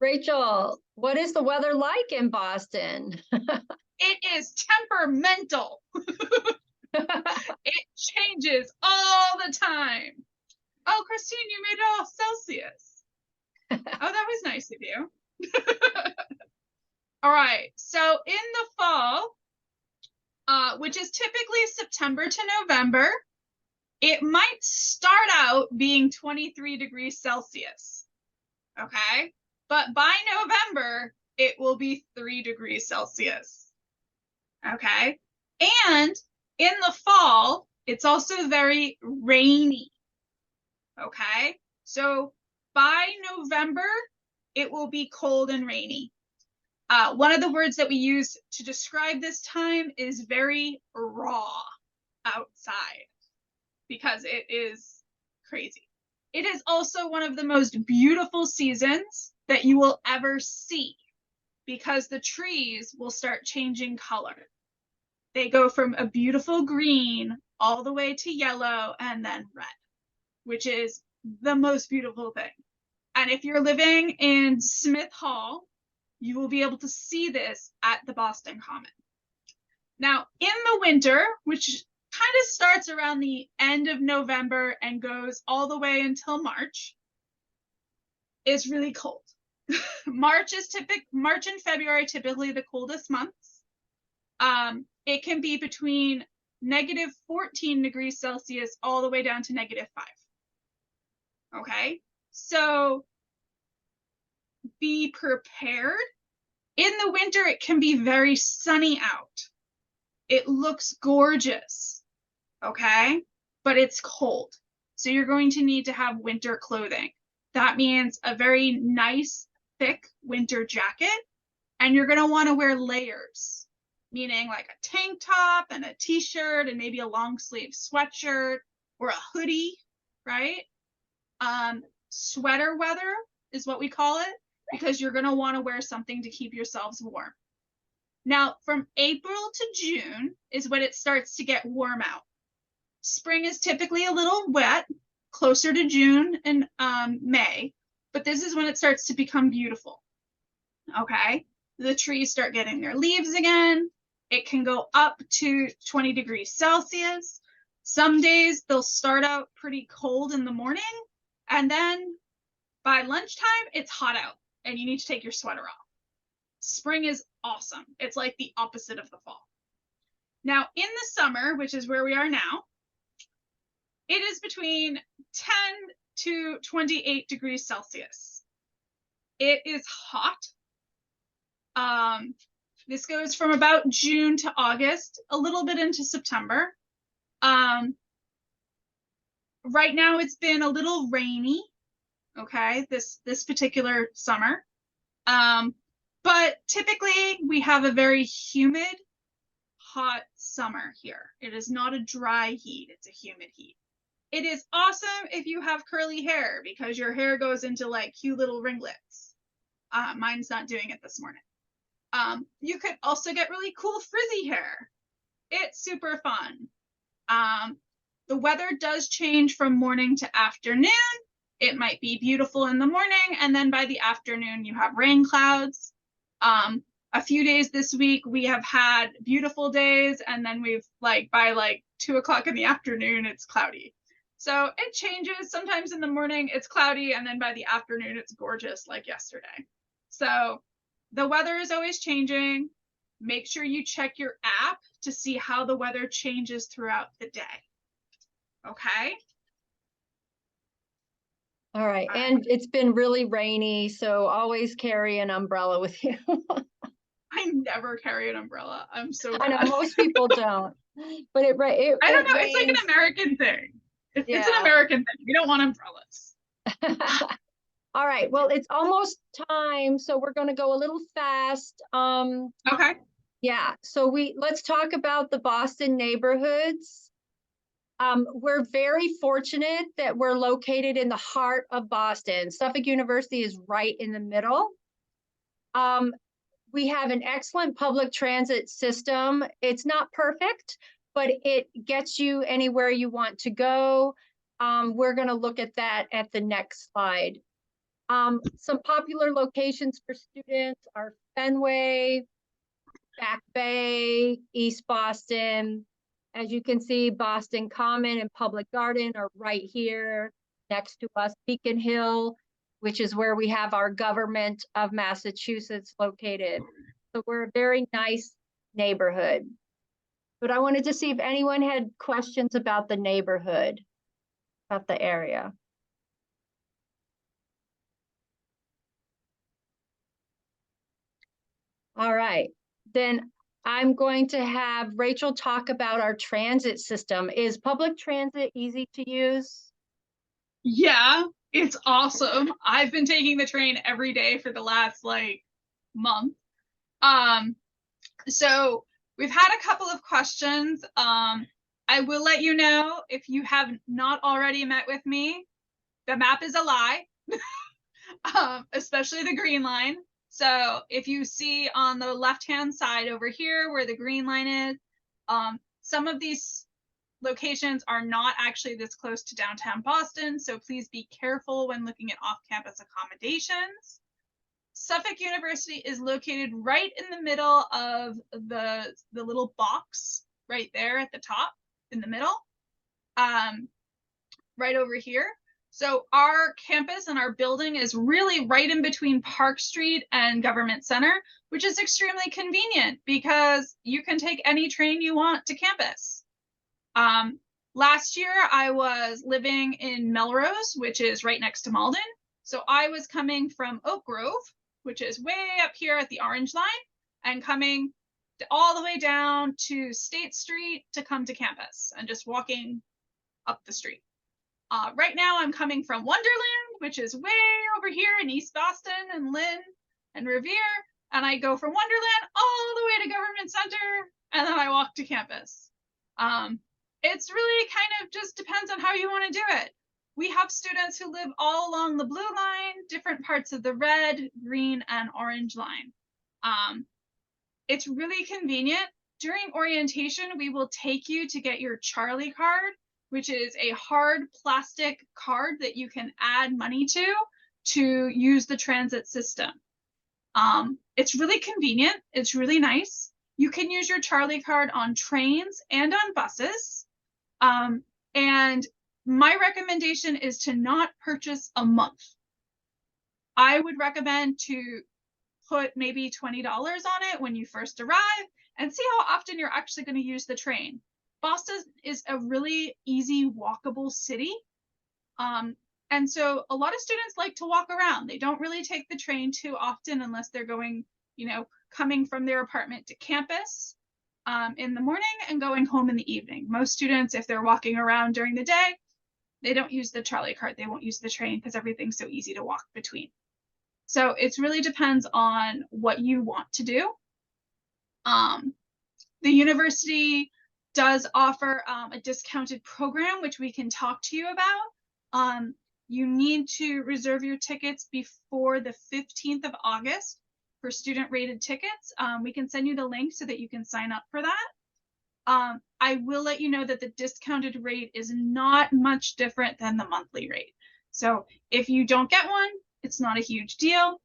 [SPEAKER 1] Rachel, what is the weather like in Boston?
[SPEAKER 2] It is temperamental. It changes all the time. Oh, Christine, you made it all Celsius. Oh, that was nice of you. All right. So in the fall, which is typically September to November, it might start out being 23 degrees Celsius. Okay. But by November, it will be 3 degrees Celsius. Okay. And in the fall, it's also very rainy. Okay. So by November, it will be cold and rainy. One of the words that we use to describe this time is very raw outside because it is crazy. It is also one of the most beautiful seasons that you will ever see because the trees will start changing color. They go from a beautiful green all the way to yellow and then red, which is the most beautiful thing. And if you're living in Smith Hall, you will be able to see this at the Boston Common. Now, in the winter, which kind of starts around the end of November and goes all the way until March, it's really cold. March and February typically the coldest months. It can be between negative 14 degrees Celsius all the way down to negative 5. Okay, so be prepared. In the winter, it can be very sunny out. It looks gorgeous, okay? But it's cold. So you're going to need to have winter clothing. That means a very nice, thick winter jacket, and you're gonna wanna wear layers, meaning like a tank top and a t-shirt and maybe a long sleeve sweatshirt or a hoodie. right? Sweater weather is what we call it, because you're going to want to wear something to keep yourselves warm. Now, from April to June is when it starts to get warm out. Spring is typically a little wet, closer to June and May, but this is when it starts to become beautiful. Okay, the trees start getting their leaves again. It can go up to 20 degrees Celsius. Some days they'll start out pretty cold in the morning, and then by lunchtime, it's hot out and you need to take your sweater off. Spring is awesome. It's like the opposite of the fall. Now, in the summer, which is where we are now, it is between 10 to 28 degrees Celsius. It is hot. This goes from about June to August, a little bit into September. Right now it's been a little rainy, okay, this particular summer. But typically we have a very humid, hot summer here. It is not a dry heat, it's a humid heat. It is awesome if you have curly hair because your hair goes into like cute little ringlets. Mine's not doing it this morning. You could also get really cool frizzy hair. It's super fun. The weather does change from morning to afternoon. It might be beautiful in the morning, and then by the afternoon you have rain clouds. A few days this week we have had beautiful days, and then we've by 2 o'clock in the afternoon it's cloudy. So it changes. Sometimes in the morning it's cloudy, and then by the afternoon it's gorgeous like yesterday. So the weather is always changing. Make sure you check your app to see how the weather changes throughout the day. Okay?
[SPEAKER 1] All right. And it's been really rainy, so always carry an umbrella with you.
[SPEAKER 2] I never carry an umbrella. I'm so
[SPEAKER 1] I know
[SPEAKER 2] bad.
[SPEAKER 1] most people don't, but
[SPEAKER 2] I don't know. It's like an
[SPEAKER 1] rains.
[SPEAKER 2] American thing. It's an
[SPEAKER 1] Yeah.
[SPEAKER 2] American thing. We don't want umbrellas.
[SPEAKER 1] All right. Well, it's almost time, so we're going to go a little fast.
[SPEAKER 2] Okay.
[SPEAKER 1] Yeah. So let's talk about the Boston neighborhoods. We're very fortunate that we're located in the heart of Boston. Suffolk University is right in the middle. We have an excellent public transit system. It's not perfect, but it gets you anywhere you want to go. We're going to look at that at the next slide. Some popular locations for students are Fenway, Back Bay, East Boston. As you can see, Boston Common and Public Garden are right here next to us. Beacon Hill, which is where we have our government of Massachusetts located. So we're a very nice neighborhood. But I wanted to see if anyone had questions about the neighborhood, about the area. All right, then I'm going to have Rachel talk about our transit system. Is public transit easy to use?
[SPEAKER 2] Yeah, it's awesome. I've been taking the train every day for the last month. So we've had a couple of questions. I will let you know, if you have not already met with me, the map is a lie, especially the green line. So if you see on the left-hand side over here where the green line is, some of these locations are not actually this close to downtown Boston, so please be careful when looking at off-campus accommodations. Suffolk University is located right in the middle of the little box right there at the top in the middle, right over here. So our campus and our building is really right in between Park Street and Government Center, which is extremely convenient because you can take any train you want to campus. Last year I was living in Melrose, which is right next to Malden. So I was coming from Oak Grove, which is way up here at the Orange Line, and coming all the way down to State Street to come to campus and just walking up the street. Right now I'm coming from Wonderland, which is way over here in East Boston and Lynn and Revere. And I go from Wonderland all the way to Government Center, and then I walk to campus. It's really kind of just depends on how you want to do it. We have students who live all along the blue line, different parts of the red, green, and orange line. It's really convenient. During orientation, we will take you to get your Charlie card, which is a hard plastic card that you can add money to use the transit system. It's really convenient. It's really nice. You can use your Charlie card on trains and on buses. And my recommendation is to not purchase a month. I would recommend to put maybe $20 on it when you first arrive and see how often you're actually going to use the train. Boston is a really easy, walkable city. And so a lot of students like to walk around. They don't really take the train too often unless they're going, coming from their apartment to campus in the morning and going home in the evening. Most students, if they're walking around during the day, they don't use the Charlie cart. They won't use the train because everything's so easy to walk between. So it really depends on what you want to do. The university does offer a discounted program, which we can talk to you about. You need to reserve your tickets before the 15th of August for student rated tickets. We can send you the link so that you can sign up for that. I will let you know that the discounted rate is not much different than the monthly rate. So if you don't get one, it's not a huge deal.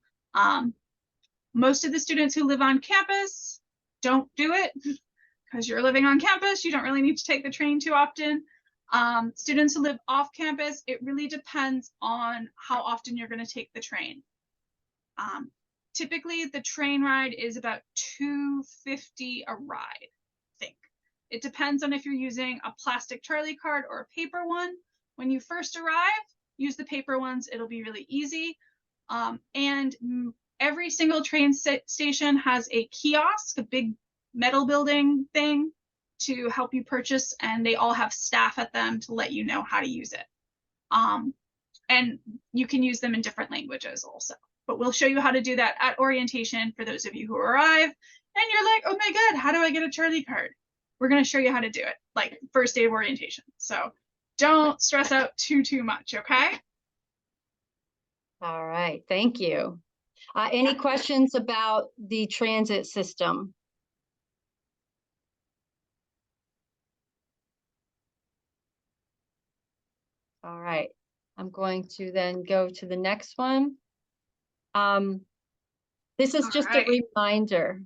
[SPEAKER 2] Most of the students who live on campus don't do it because you're living on campus. You don't really need to take the train too often. Students who live off campus, it really depends on how often you're going to take the train. Typically, the train ride is about $2.50 a ride, I think. It depends on if you're using a plastic Charlie card or a paper one. When you first arrive, use the paper ones. It'll be really easy. And every single train station has a kiosk, a big metal building thing to help you purchase, and they all have staff at them to let you know how to use it. And you can use them in different languages also. But we'll show you how to do that at orientation for those of you who arrive. And you're like, oh my God, how do I get a Charlie card? We're going to show you how to do it, like first day of orientation. So don't stress out too much, okay?
[SPEAKER 1] All right, thank you. Any questions about the transit system? All right, I'm going to then go to the next one. This is just a reminder.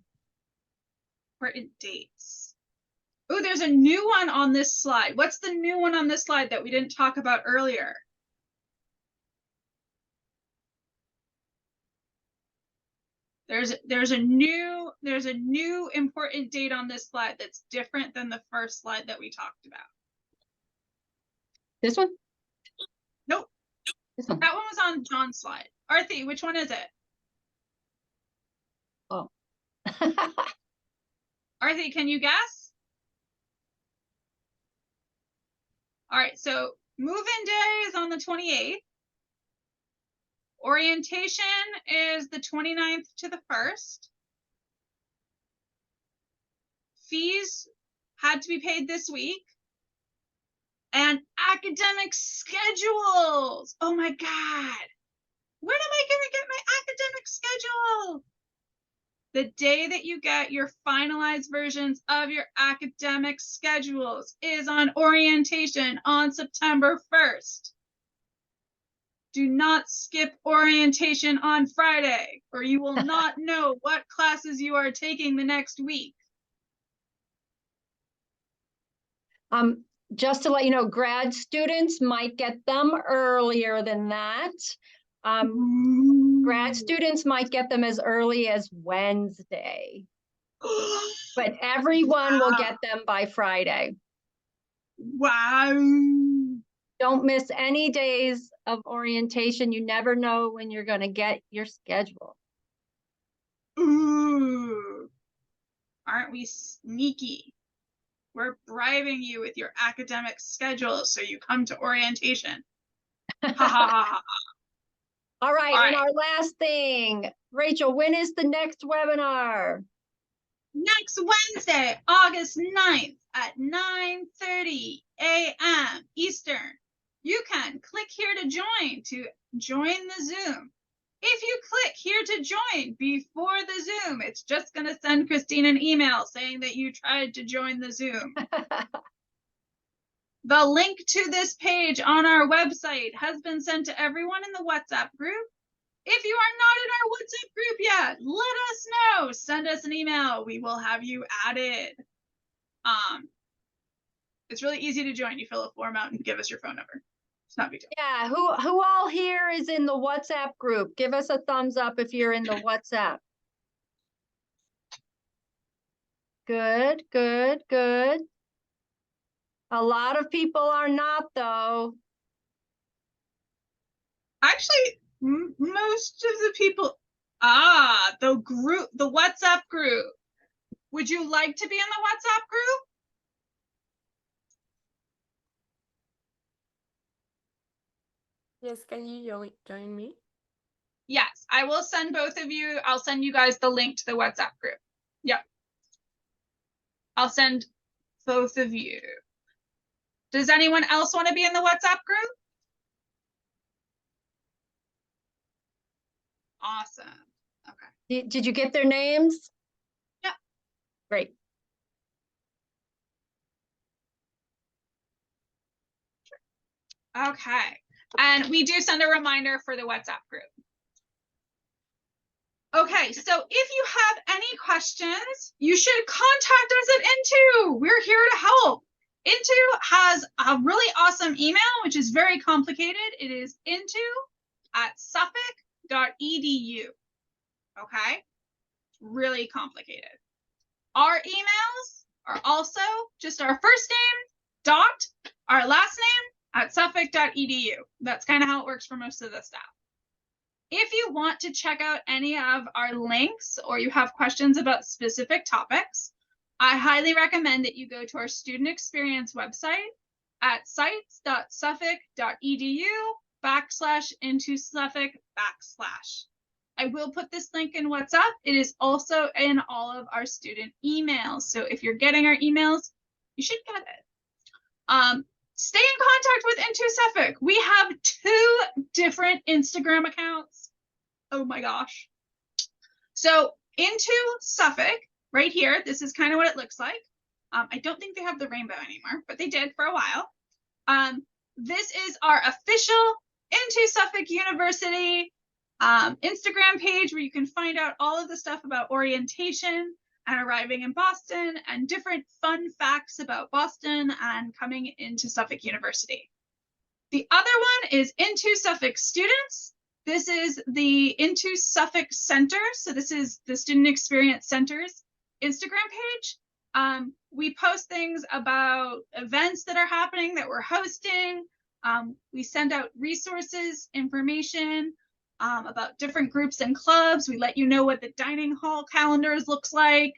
[SPEAKER 2] Important dates. Oh, there's a new one on this slide. What's the new one on this slide that we didn't talk about earlier? There's a new important date on this slide that's different than the first slide that we talked about.
[SPEAKER 1] This one?
[SPEAKER 2] Nope.
[SPEAKER 1] This one.
[SPEAKER 2] That one was on John's slide. Arthi, which one is it?
[SPEAKER 1] Oh.
[SPEAKER 2] Arthi, can you guess? All right, so move-in day is on the 28th. Orientation is the 29th to the 1st. Fees had to be paid this week. And academic schedules. Oh my God. When am I going to get my academic schedule? The day that you get your finalized versions of your academic schedules is on orientation on September 1st. Do not skip orientation on Friday, or you will not know what classes you are taking the next week.
[SPEAKER 1] Just to let you know, grad students might get them earlier than that. Grad students might get them as early as Wednesday, but everyone will get them by Friday.
[SPEAKER 2] Wow.
[SPEAKER 1] Don't miss any days of orientation. You never know when you're going to get your schedule.
[SPEAKER 2] Ooh. Aren't we sneaky? We're bribing you with your academic schedule so you come to orientation. Ha ha ha ha.
[SPEAKER 1] All right, and our last thing, Rachel, when is the next webinar?
[SPEAKER 2] Next Wednesday, August 9th at 9:30 a.m. Eastern. You can click here join the Zoom. If you click here to join before the Zoom, it's just going to send Christine an email saying that you tried to join the Zoom. The link to this page on our website has been sent to everyone in the WhatsApp group. If you are not in our WhatsApp group yet, let us know. Send us an email. We will have you added. It's really easy to join. You fill a form out and give us your phone number. It's not a big deal.
[SPEAKER 1] Yeah, who all here is in the WhatsApp group? Give us a thumbs up if you're in the WhatsApp. Good, good, good. A lot of people are not, though.
[SPEAKER 2] Actually, most of the people, the WhatsApp group. Would you like to be in the WhatsApp group?
[SPEAKER 3] Yes, can you join me?
[SPEAKER 2] Yes, I will send both of you. I'll send you guys the link to the WhatsApp group. Yep. I'll send both of you. Does anyone else want to be in the WhatsApp group? Awesome. Okay.
[SPEAKER 1] Did you get their names?
[SPEAKER 2] Yep.
[SPEAKER 1] Great.
[SPEAKER 2] Okay. And we do send a reminder for the WhatsApp group. Okay, so if you have any questions, you should contact us at Into. We're here to help. Into has a really awesome email, which is very complicated. It is into@suffolk.edu. Okay, really complicated. Our emails are also just our first name dot our last name @suffolk.edu. That's kind of how it works for most of the staff. If you want to check out any of our links or you have questions about specific topics, I highly recommend that you go to our student experience website at sites.suffolk.edu/into/Suffolk/. I will put this link in WhatsApp. It is also in all of our student emails. So if you're getting our emails, you should get it. Stay in contact with Into Suffolk. We have 2 different Instagram accounts. Oh my gosh. So Into Suffolk, right here, this is kind of what it looks like. I don't think they have the rainbow anymore, but they did for a while. This is our official Into Suffolk University Instagram page where you can find out all of the stuff about orientation and arriving in Boston and different fun facts about Boston and coming into Suffolk University. The other one is Into Suffolk Students. This is the Into Suffolk Center. So this is the Student Experience Center's Instagram page. We post things about events that are happening that we're hosting. We send out resources, information, about different groups and clubs. We let you know what the dining hall calendars looks like.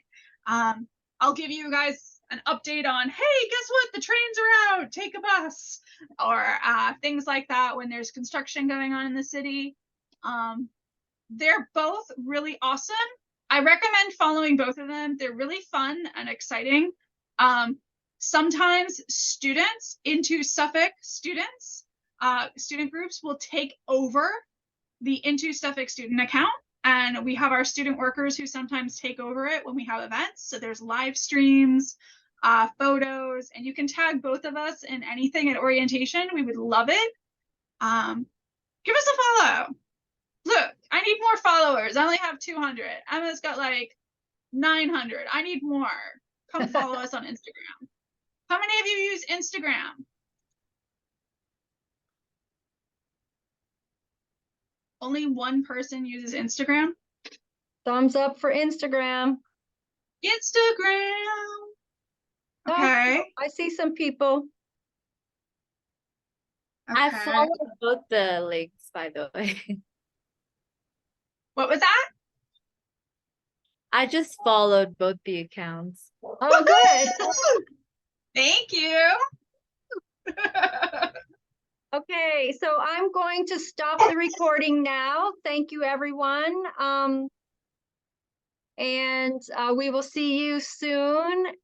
[SPEAKER 2] I'll give you guys an update on, hey, guess what? The trains are out, take a bus, or things like that when there's construction going on in the city. They're both really awesome. I recommend following both of them. They're really fun and exciting. Sometimes students, Into Suffolk students, student groups will take over the Into Suffolk student account, and we have our student workers who sometimes take over it when we have events. So there's live streams, photos, and you can tag both of us in anything at orientation. We would love it. Give us a follow. Look, I need more followers. I only have 200. Emma's got like 900. I need more. Come follow us on Instagram. How many of you use Instagram? Only one person uses Instagram?
[SPEAKER 1] Thumbs up for Instagram.
[SPEAKER 2] Instagram. Okay.
[SPEAKER 1] I see some people.
[SPEAKER 4] I
[SPEAKER 2] Okay.
[SPEAKER 4] followed both the links, by the way.
[SPEAKER 2] What was that?
[SPEAKER 4] I just followed both the accounts.
[SPEAKER 1] Oh, good.
[SPEAKER 2] Thank you.
[SPEAKER 1] Okay, so I'm going to stop the recording now. Thank you, everyone. And we will see you soon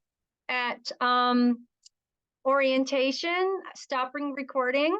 [SPEAKER 1] at orientation. Stopping recording.